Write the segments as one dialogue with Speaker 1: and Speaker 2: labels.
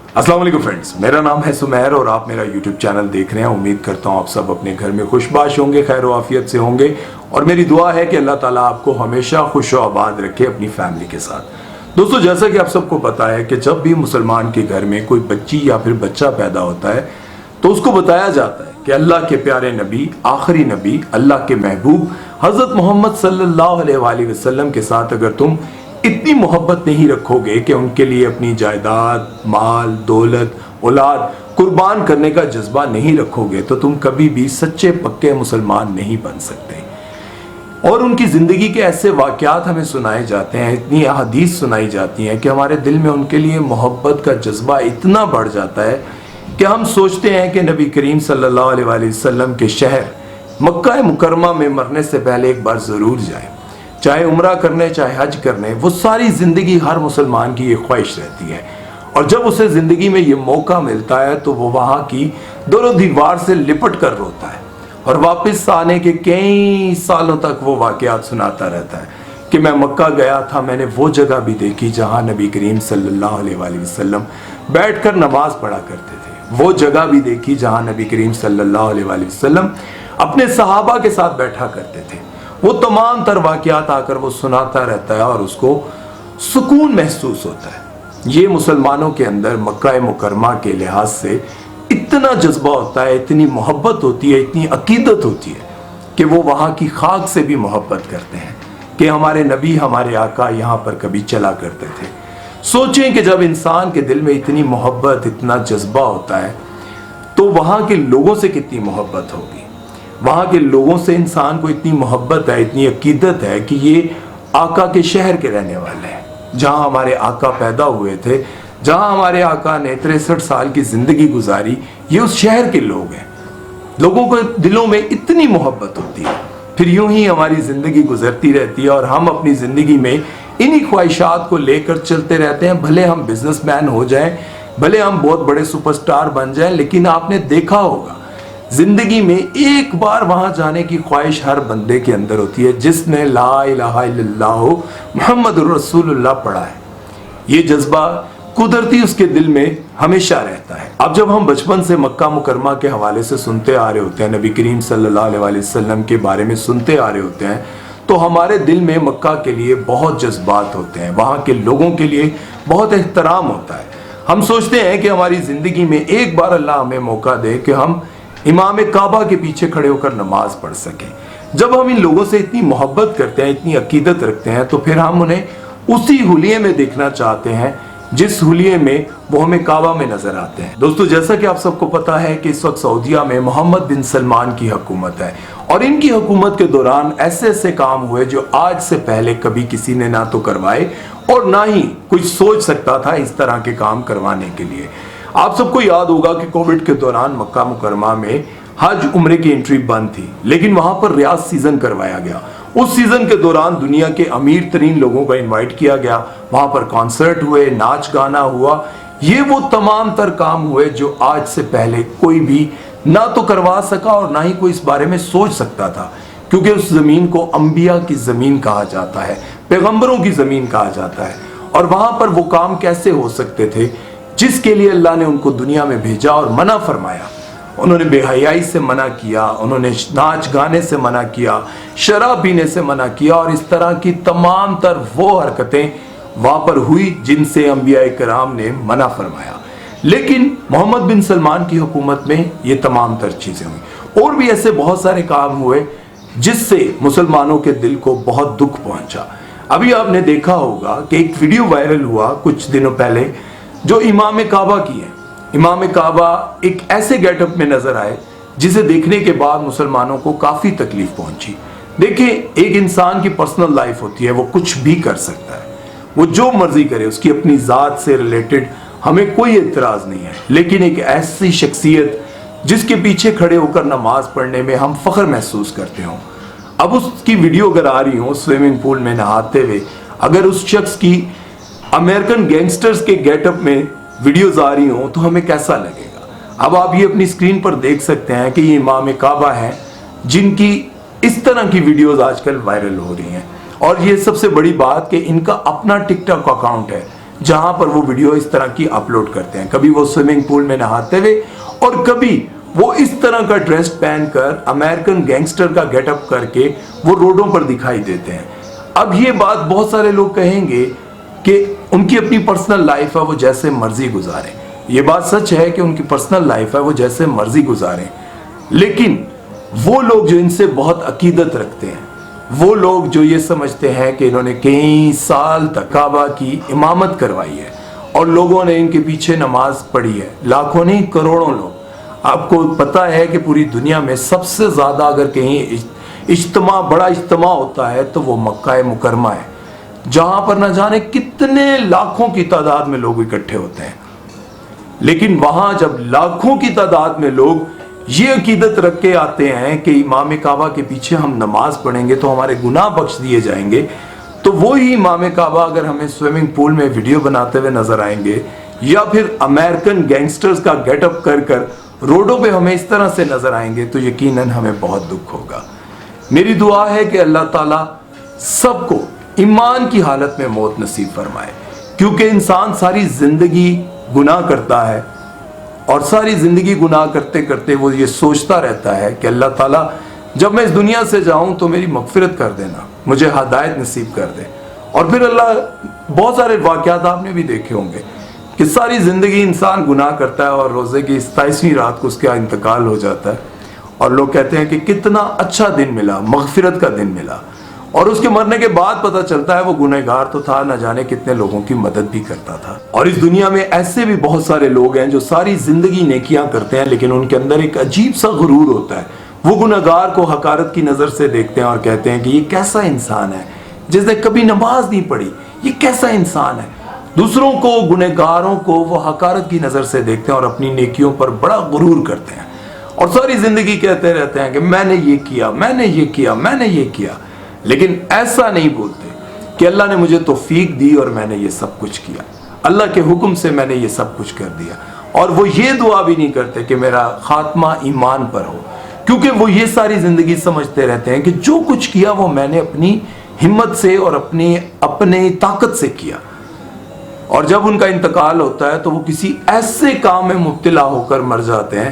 Speaker 1: अस्सलाम वालेकुम फ्रेंड्स, मेरा नाम है सुमेर और आप मेरा यूट्यूब चैनल देख रहे हैं। उम्मीद करता हूँ आप सब अपने घर में खुशबाश होंगे, खैर व आफियत से होंगे और मेरी दुआ है कि अल्लाह ताला आपको हमेशा खुश व आबाद रखे अपनी फैमिली के साथ। दोस्तों, जैसा कि आप सबको पता है कि जब भी मुसलमान के घर में कोई बच्ची या फिर बच्चा पैदा होता है तो उसको बताया जाता है कि अल्लाह के प्यारे नबी, आखिरी नबी, अल्लाह के महबूब हज़रत मोहम्मद सल्लल्लाहु अलैहि वसल्लम के साथ अगर तुम इतनी मोहब्बत नहीं रखोगे कि उनके लिए अपनी जायदाद, माल, दौलत, औलाद कुर्बान करने का जज्बा नहीं रखोगे तो तुम कभी भी सच्चे पक्के मुसलमान नहीं बन सकते। और उनकी ज़िंदगी के ऐसे वाक़यात हमें सुनाए जाते हैं, इतनी अहादीस सुनाई जाती हैं कि हमारे दिल में उनके लिए मोहब्बत का जज्बा इतना बढ़ जाता है कि हम सोचते हैं कि नबी करीम सल्लल्लाहु अलैहि वसल्लम के शहर मक्का मुकरमा में मरने से पहले एक बार ज़रूर जाएं। चाहे उम्रा करने, चाहे हज करने, वो सारी ज़िंदगी हर मुसलमान की ये ख्वाहिश रहती है। और जब उसे ज़िंदगी में ये मौका मिलता है तो वो वहाँ की दरो दीवार से लिपट कर रोता है और वापस आने के कई सालों तक वो वाक़यात सुनाता रहता है कि मैं मक्का गया था, मैंने वो जगह भी देखी जहाँ नबी करीम सल्लल्लाहु अलैहि वसल्लम बैठकर नमाज पढ़ा करते थे, वो जगह भी देखी जहाँ नबी करीम सल्लल्लाहु अलैहि वसल्लम अपने सहाबा के साथ बैठा करते थे। वो तमाम तर वाक़यात आकर वो सुनाता रहता है और उसको सुकून महसूस होता है। ये मुसलमानों के अंदर मक्का मुकरमा के लिहाज से इतना जज्बा होता है, इतनी मोहब्बत होती है, इतनी अकीदत होती है कि वो वहाँ की खाक से भी मोहब्बत करते हैं कि हमारे नबी, हमारे आका यहाँ पर कभी चला करते थे। सोचें कि जब इंसान के दिल में इतनी मोहब्बत, इतना जज्बा होता है तो वहाँ के लोगों से कितनी मोहब्बत होगी। वहाँ के लोगों से इंसान को इतनी मोहब्बत है, इतनी अकीदत है कि ये आका के शहर के रहने वाले हैं, जहाँ हमारे आका पैदा हुए थे, जहाँ हमारे आका ने 63 साल की ज़िंदगी गुजारी, ये उस शहर के लोग हैं। लोगों को दिलों में इतनी मोहब्बत होती है, फिर यूं ही हमारी ज़िंदगी गुजरती रहती है और हम अपनी ज़िंदगी में इन्हीं ख्वाहिशात को लेकर चलते रहते हैं। भले हम बिजनेसमैन हो जाएं, भले हम बहुत बड़े सुपरस्टार बन जाएं, लेकिन आपने देखा होगा जिंदगी में एक बार वहां जाने की ख्वाहिश हर बंदे के अंदर होती है जिसने ला इलाहा इल्लल्लाह मुहम्मदुर रसूलुल्लाह पढ़ा है। ये जज्बा कुदरती उसके दिल में हमेशा रहता है। अब जब हम बचपन से मक्का मुकरमा के हवाले से सुनते आ रहे होते हैं, नबी करीम सल्लल्लाहु अलैहि वसल्लम के बारे में सुनते आ रहे होते हैं, तो हमारे दिल में मक्का के लिए बहुत जज्बात होते हैं, वहाँ के लोगों के लिए बहुत एहतराम होता है। हम सोचते हैं कि हमारी ज़िंदगी में एक बार अल्लाह हमें मौका दे कि हम इमाम काबा के पीछे खड़े होकर नमाज पढ़ सकें। जब हम इन लोगों से इतनी मोहब्बत करते हैं, इतनी अकीदत रखते हैं, तो फिर हम उन्हें उसी हुलिये में देखना चाहते हैं जिस हुलिये में वो हमें काबा में नजर आते हैं। दोस्तों, जैसा कि आप सबको पता है कि इस वक्त सऊदीया में मोहम्मद बिन सलमान की हुकूमत है और इनकी हुकूमत के दौरान ऐसे ऐसे काम हुए जो आज से पहले कभी किसी ने ना तो करवाए और ना ही कोई सोच सकता था इस तरह के काम करवाने के लिए। आप सबको याद होगा कि कोविड के दौरान मक्का मुकरमा में हज उम्रे की एंट्री बंद थी, लेकिन वहां पर रियाज सीजन करवाया गया। उस सीजन के दौरान दुनिया के अमीर तरीन लोगों को इनवाइट किया गया, वहां पर कॉन्सर्ट हुए, नाच गाना हुआ। ये वो तमाम तर काम हुए जो आज से पहले कोई भी ना तो करवा सका और ना ही कोई इस बारे में सोच सकता था, क्योंकि उस जमीन को अंबिया की जमीन कहा जाता है, पैगंबरों की जमीन कहा जाता है। और वहां पर वो काम कैसे हो सकते थे जिसके लिए अल्लाह ने उनको दुनिया में भेजा और मना फरमाया। उन्होंने बेहयाई से मना किया, उन्होंने नाच गाने से मना किया, शराब पीने से मना किया और इस तरह की तमाम तर वो हरकतें वहाँ पर हुई जिनसे अंबिया कराम ने मना फरमाया। लेकिन मोहम्मद बिन सलमान की हुकूमत में ये तमाम तर चीज़ें हुई और भी ऐसे बहुत सारे काम हुए जिससे मुसलमानों के दिल को बहुत दुख पहुंचा। अभी आपने देखा होगा कि एक वीडियो वायरल हुआ कुछ दिनों पहले जो इमाम काबा की है। इमाम काबा एक ऐसे गेटअप में नजर आए जिसे देखने के बाद मुसलमानों को काफी तकलीफ पहुंची। देखिए, एक इंसान की पर्सनल लाइफ होती है, वो कुछ भी कर सकता है, वो जो मर्जी करे, उसकी अपनी जात से रिलेटेड हमें कोई एतराज नहीं है। लेकिन एक ऐसी शख्सियत जिसके पीछे खड़े होकर नमाज पढ़ने में हम फख्र महसूस करते हो, अब उसकी वीडियो अगर आ रही हो स्विमिंग पूल में नहाते हुए, अगर उस शख्स की अमेरिकन गैंगस्टर्स के गेटअप में वीडियोस आ रही हो तो हमें कैसा लगेगा। अब आप ये अपनी स्क्रीन पर देख सकते हैं कि ये इमाम काबा है जिनकी इस तरह की वीडियोस आजकल वायरल हो रही हैं। और ये सबसे बड़ी बात कि इनका अपना टिकटॉक अकाउंट है जहां पर वो वीडियो इस तरह की अपलोड करते हैं। कभी वो स्विमिंग पूल में नहाते हुए और कभी वो इस तरह का ड्रेस पहनकर अमेरिकन गैंगस्टर का गेटअप करके वो रोडों पर दिखाई देते हैं। अब ये बात बहुत सारे लोग कहेंगे कि उनकी अपनी पर्सनल लाइफ है, वो जैसे मर्जी गुजारें। ये बात सच है कि उनकी पर्सनल लाइफ है, वो जैसे मर्जी गुजारें, लेकिन वो लोग जो इनसे बहुत अकीदत रखते हैं, वो लोग जो ये समझते हैं कि इन्होंने कई साल तक काबा की इमामत करवाई है और लोगों ने इनके पीछे नमाज पढ़ी है, लाखों नहीं करोड़ों लोग। आपको पता है कि पूरी दुनिया में सबसे ज्यादा अगर कहीं बड़ा इज्तिमा होता है तो वो मक्का मुकरमा है, जहां पर न जाने कितने लाखों की तादाद में लोग इकट्ठे होते हैं। लेकिन वहां जब लाखों की तादाद में लोग ये अकीदत रख के आते हैं कि इमाम काबा के पीछे हम नमाज पढ़ेंगे तो हमारे गुनाह बख्श दिए जाएंगे, तो वो ही इमाम काबा अगर हमें स्विमिंग पूल में वीडियो बनाते हुए नजर आएंगे या फिर अमेरिकन गैंगस्टर्स का गेटअप कर रोडों पे हमें इस तरह से नजर आएंगे तो यकीनन हमें बहुत दुख होगा। मेरी दुआ है कि अल्लाह ताला सबको ईमान की हालत में मौत नसीब फरमाए, क्योंकि इंसान सारी जिंदगी गुनाह करता है और सारी जिंदगी गुनाह करते करते वो ये सोचता रहता है कि अल्लाह ताला जब मैं इस दुनिया से जाऊं तो मेरी मगफिरत कर देना, मुझे हिदायत नसीब कर दे। और फिर अल्लाह, बहुत सारे वाक़यात आपने भी देखे होंगे कि सारी जिंदगी इंसान गुनाह करता है और रोजे की 27वीं रात को उसका इंतकाल हो जाता है और लोग कहते हैं कि कितना अच्छा दिन मिला, मगफिरत का दिन मिला, और उसके मरने के बाद पता चलता है वो गुनहगार तो था, न जाने कितने लोगों की मदद भी करता था। और इस दुनिया में ऐसे भी बहुत सारे लोग हैं जो सारी जिंदगी नेकियां करते हैं, लेकिन उनके अंदर एक अजीब सा गुरूर होता है। वो गुनहगार को हकारत की नजर से देखते हैं और कहते हैं कि ये कैसा इंसान है जिसने कभी नमाज नहीं पढ़ी, ये कैसा इंसान है। दूसरों को, गुनहगारों को वो हकारत की नजर से देखते हैं और अपनी नेकियों पर बड़ा गुरूर करते हैं और सारी जिंदगी कहते रहते हैं कि मैंने ये किया, मैंने ये किया, मैंने ये किया, लेकिन ऐसा नहीं बोलते कि अल्लाह ने मुझे तौफीक दी और मैंने ये सब कुछ किया, अल्लाह के हुक्म से मैंने ये सब कुछ कर दिया। और वो ये दुआ भी नहीं करते कि मेरा खात्मा ईमान पर हो, क्योंकि वो ये सारी जिंदगी समझते रहते हैं कि जो कुछ किया वो मैंने अपनी हिम्मत से और अपने ताकत से किया। और जब उनका इंतकाल होता है तो वो किसी ऐसे काम में मुब्तला होकर मर जाते हैं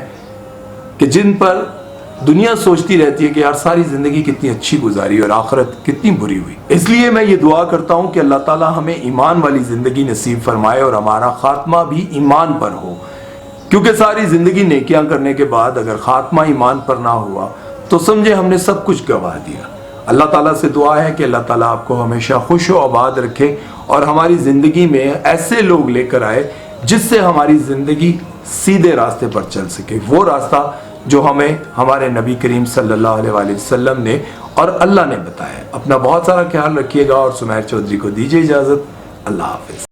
Speaker 1: कि जिन पर दुनिया सोचती रहती है कि यार सारी जिंदगी कितनी अच्छी गुजारी और आखिरत कितनी बुरी हुई। इसलिए मैं ये दुआ करता हूँ कि अल्लाह ताला हमें ईमान वाली जिंदगी नसीब फरमाए और हमारा खात्मा भी ईमान पर हो, क्योंकि सारी जिंदगी नेकियां करने के बाद अगर खात्मा ईमान पर ना हुआ तो समझे हमने सब कुछ गंवा दिया। अल्लाह ताला से दुआ है कि अल्लाह ताला आपको हमेशा खुश व आबाद रखे और हमारी ज़िंदगी में ऐसे लोग लेकर आए जिससे हमारी ज़िंदगी सीधे रास्ते पर चल सके, वो रास्ता जो हमें हमारे नबी करीम सल्लल्लाहु अलैहि वसल्लम ने और अल्लाह ने बताया। अपना बहुत सारा ख्याल रखिएगा और सुमैर चौधरी को दीजिए इजाज़त। अल्लाह हाफिज़।